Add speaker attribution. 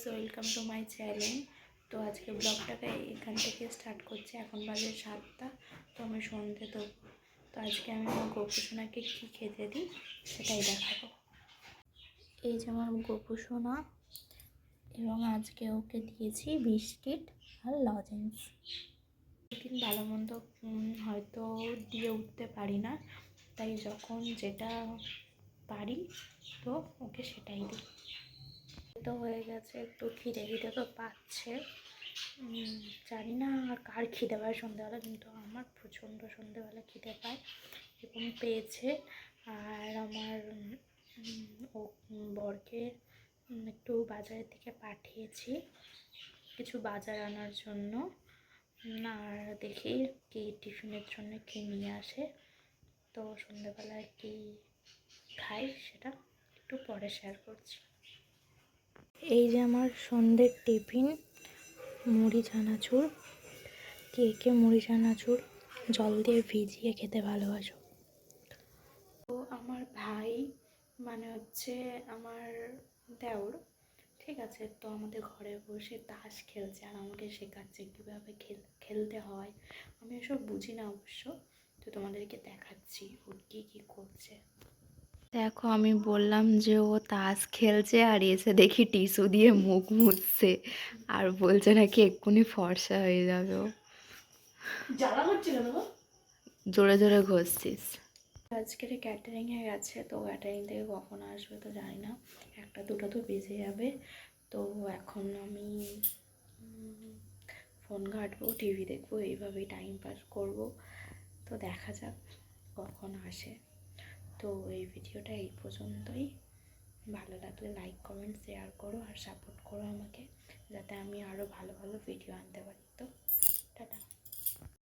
Speaker 1: Welcome to my channel. তো আজকে ব্লগটাকে এখান থেকে স্টার্ট করছি। এখন বাজে 7টা। তো আমি সন্ধে দেবো। তো আজকে আমি আমার গোপুসোনাকে কী খেতে দিই সেটাই দেখাবো। এই যে আমার গোপুসোনা, এবং আজকে ওকে দিয়েছি বিস্কিট আর লজেন্স। একদিন ভালো মন্দ হয়তো দিয়ে উঠতে পারি না, তাই যখন যেটা পারি তো ওকে সেটাই দিই। তো হয়ে গেছে, একটু খিদে তো পাচ্ছে। জানি না কার খিদে পায় সন্ধ্যেবেলা, কিন্তু আমার প্রচণ্ড সন্ধ্যেবেলা খিদে পায় এবং পেয়েছে। আর আমার ও বরকে একটু বাজারের দিকে পাঠিয়েছি কিছু বাজার আনার জন্য। আর দেখি কি টিফিনের জন্য কী নিয়ে আসে। তো সন্ধ্যেবেলায় কী খাই সেটা একটু পরে শেয়ার করছি। এই যে আমার সন্ধ্যের টিফিন, মুড়ি চানাচুর। কে কে মুড়ি চানাচুর জল দিয়ে ভিজিয়ে খেতে ভালোবাসো? তো আমার ভাই মানে হচ্ছে আমার দেওর, ঠিক আছে, তো আমাদের ঘরে বসে তাস খেলছে আর আমাকে শেখাচ্ছে কীভাবে খেলতে হয়। আমি এসব বুঝি না অবশ্য, তো তোমাদেরকে দেখাচ্ছি ও কী কী করছে। দেখো, আমি বললাম যে ও তাস খেলছে আর এসে দেখি টিস্যু দিয়ে মুখ মুছছে আর বলছে নাকি এক্ষুনি ফর্সা হয়ে যাবে। ও জোরে জোরে ঘষছিস। আজকের ক্যাটারিংয়ে গেছে, তো ক্যাটারিং থেকে কখন আসবে তো জানি না, 1টা 2টা তো বেজে যাবে। তো এখন আমি ফোন ঘাঁটবো, টিভি দেখবো, এইভাবেই টাইম পাস করবো। তো দেখা যাক কখন আসে। তো এই ভিডিওটা এই পর্যন্তই। ভালো লাগলে লাইক কমেন্ট শেয়ার করো আর সাপোর্ট করো আমাকে, যাতে আমি আরও ভালো ভালো ভিডিও আনতে পারি। তো